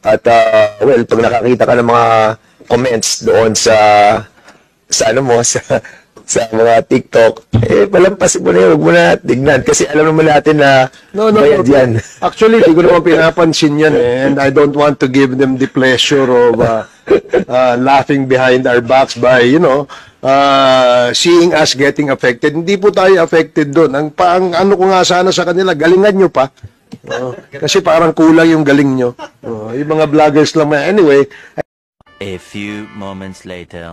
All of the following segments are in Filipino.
At well, pag nakakita ka ng mga comments doon sa ano mo, sa mga TikTok, palampasin mo na yun, huwag mo na tignan. Kasi alam naman natin na bayad yan. Actually, hindi ko naman pinapansin yan and I don't want to give them the pleasure of laughing behind our backs by, seeing us getting affected. Hindi po tayo affected doon. Ang ano ko nga sana sa kanila, galingan nyo pa. Kasi parang kulang yung galing nyo. Yung mga vloggers lang. Anyway. A few moments later.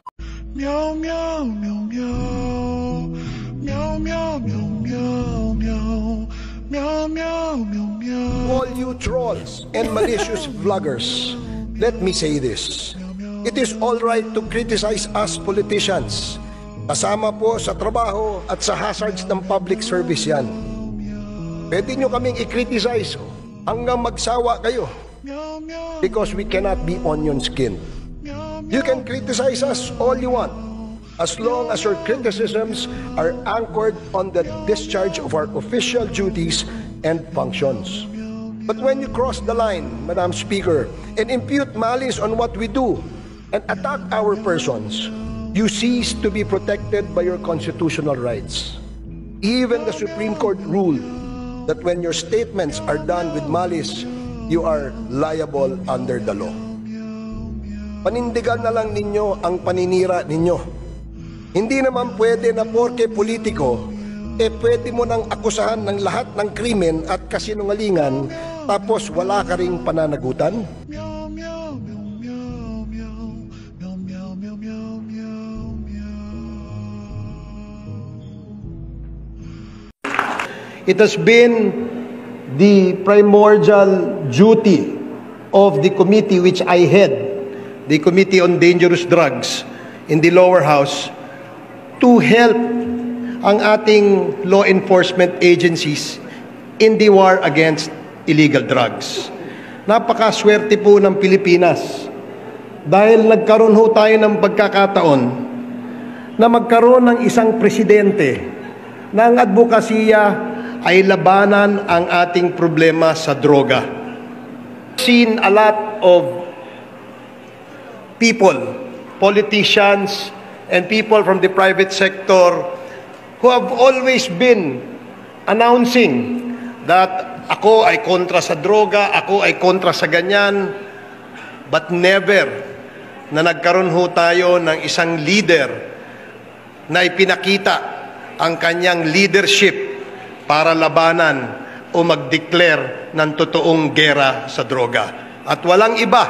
Meow meow meow meow meow meow meow meow meow meow meow meow. All you trolls and malicious vloggers, let me say this. It is all right to criticize us politicians. Kasama po sa trabaho at sa hazards ng public service yan. Pwede nyo kaming i-criticize hanggang magsawa kayo. Because we cannot be onion skin. You can criticize us all you want, as long as your criticisms are anchored on the discharge of our official duties and functions. But when you cross the line, Madam Speaker, and impute malice on what we do and attack our persons, you cease to be protected by your constitutional rights. Even the Supreme Court ruled that when your statements are done with malice, you are liable under the law. Panindigan na lang ninyo ang paninira ninyo. Hindi naman pwede na porke politiko, pwede mo nang akusahan ng lahat ng krimen at kasinungalingan, tapos wala ka ring pananagutan? It has been the primordial duty of the committee which I head, the Committee on Dangerous Drugs in the lower house, to help ang ating law enforcement agencies in the war against illegal drugs. Napakaswerte po ng Pilipinas dahil nagkaroon ho tayo ng pagkakataon na magkaroon ng isang presidente na ang advokasya ay labanan ang ating problema sa droga. Seen a lot of people, politicians, and people from the private sector who have always been announcing that ako ay kontra sa droga, ako ay kontra sa ganyan, but never na nagkaroon ho tayo ng isang leader na ipinakita ang kanyang leadership para labanan o mag-declare ng totoong gera sa droga. At walang iba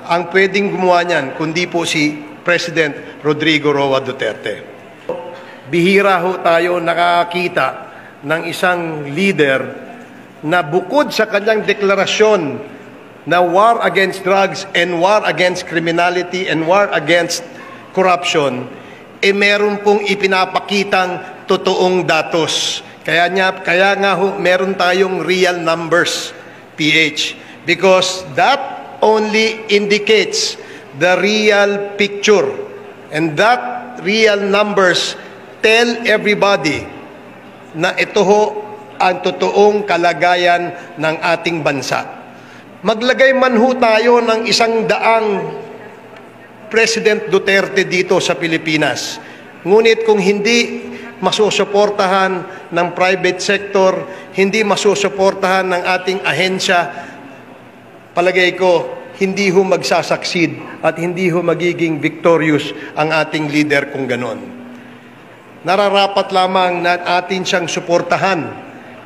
ang pwedeng gumawa niyan, kundi po si President Rodrigo Roa Duterte. Bihira ho tayo nakakita ng isang leader na bukod sa kanyang deklarasyon na war against drugs and war against criminality and war against corruption, meron pong ipinapakitang totoong datos. Kaya nga ho, meron tayong real numbers, PH, because that only indicates the real picture. And that real numbers tell everybody na ito ho ang totoong kalagayan ng ating bansa. Maglagay man ho tayo ng 100 President Duterte dito sa Pilipinas. Ngunit kung hindi masusuportahan ng private sector, hindi masusuportahan ng ating ahensya, palagay ko, hindi ho magsasucceed at hindi ho magiging victorious ang ating leader kung ganon. Nararapat lamang na atin siyang suportahan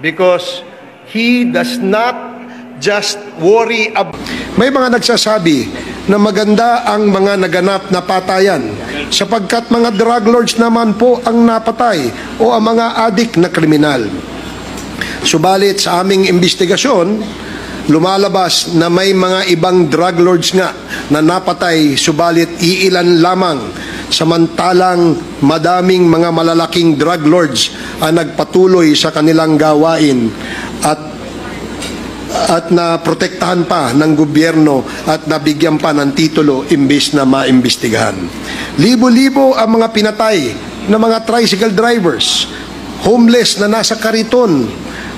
because he does not just worry about... May mga nagsasabi na maganda ang mga naganap na patayan sapagkat mga drug lords naman po ang napatay o ang mga adik na kriminal. Subalit sa aming investigasyon, lumalabas na may mga ibang drug lords nga na napatay subalit iilan lamang, samantalang madaming mga malalaking drug lords ang nagpatuloy sa kanilang gawain at na protektahan pa ng gobyerno at nabigyan pa ng titulo imbis na maimbestigahan. Libo-libo ang mga pinatay na mga tricycle drivers, homeless na nasa kariton,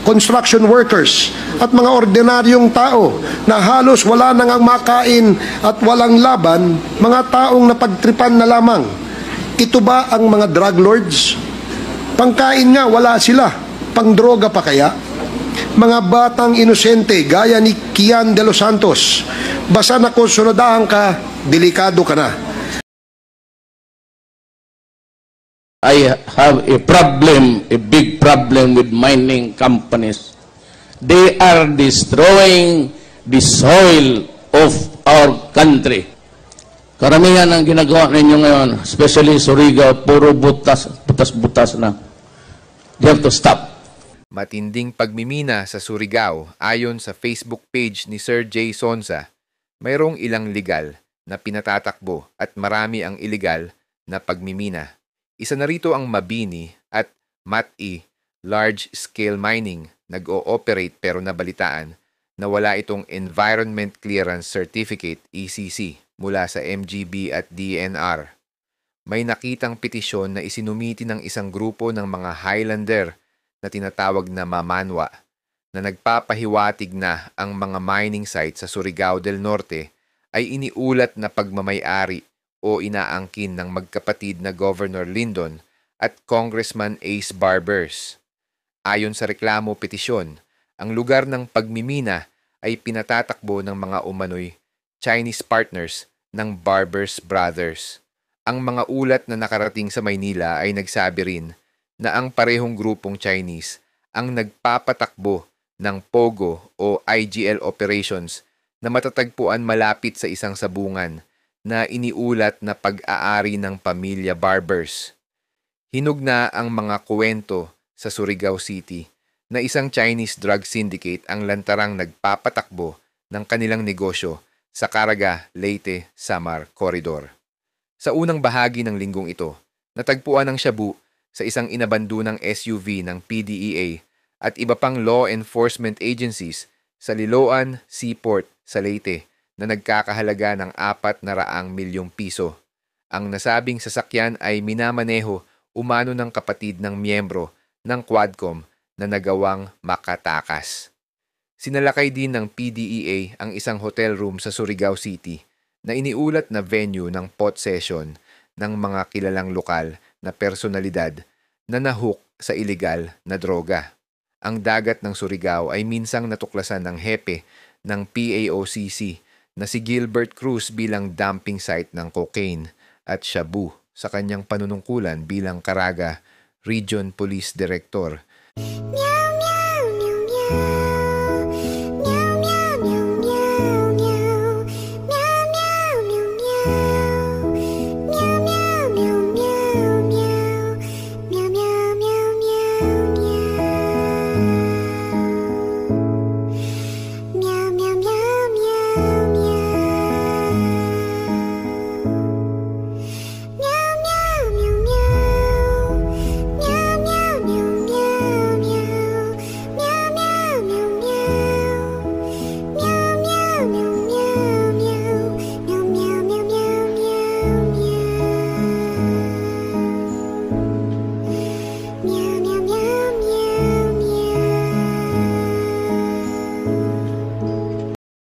construction workers at mga ordinaryong tao na halos wala nang ang makain at walang laban, mga taong napagtripan na lamang. Ito ba ang mga drug lords? Pangkain nga wala sila, pangdroga pa kaya? Mga batang inosente gaya ni Kian de los Santos, basta na konsunadahan ka, delikado ka na. I have a problem, a big problem with mining companies. They are destroying the soil of our country. Karamihan ang ginagawa ninyo ngayon, especially Surigao, puro butas-butas na. You have to stop. Matinding pagmimina sa Surigao ayon sa Facebook page ni Sir Jay Sonsa, mayroong ilang legal na pinatatakbo at marami ang illegal na pagmimina. Isa na rito ang Mabini at MatE, large-scale mining, nag-ooperate pero nabalitaan na wala itong Environment Clearance Certificate, ECC, mula sa MGB at DNR. May nakitang petisyon na isinumiti ng isang grupo ng mga Highlander na tinatawag na Mamanwa na nagpapahiwatig na ang mga mining site sa Surigao del Norte ay iniulat na pagmamay-ari o inaangkin ng magkapatid na Governor Lyndon at Congressman Ace Barbers. Ayon sa reklamo petisyon, ang lugar ng pagmimina ay pinatatakbo ng mga umano'y Chinese partners ng Barbers Brothers. Ang mga ulat na nakarating sa Maynila ay nagsabi rin na ang parehong grupong Chinese ang nagpapatakbo ng POGO o IGL operations na matatagpuan malapit sa isang sabungan na iniulat na pag-aari ng pamilya Barbers. Hinog na ang mga kwento sa Surigao City na isang Chinese drug syndicate ang lantarang nagpapatakbo ng kanilang negosyo sa Caraga-Leyte-Samar Corridor. Sa unang bahagi ng linggong ito, natagpuan ang shabu sa isang inabandunang SUV ng PDEA at iba pang law enforcement agencies sa Liloan Seaport sa Leyte na nagkakahalaga ng 400 milyong piso. Ang nasabing sasakyan ay minamaneho umano ng kapatid ng miyembro ng Quadcom na nagawang makatakas. Sinalakay din ng PDEA ang isang hotel room sa Surigao City na iniulat na venue ng pot session ng mga kilalang lokal na personalidad na nahook sa illegal na droga. Ang dagat ng Surigao ay minsang natuklasan ng hepe ng PAOCC na si Gilbert Cruz bilang dumping site ng cocaine at shabu sa kanyang panunungkulan bilang Caraga Region Police Director. Meow, meow, meow, meow.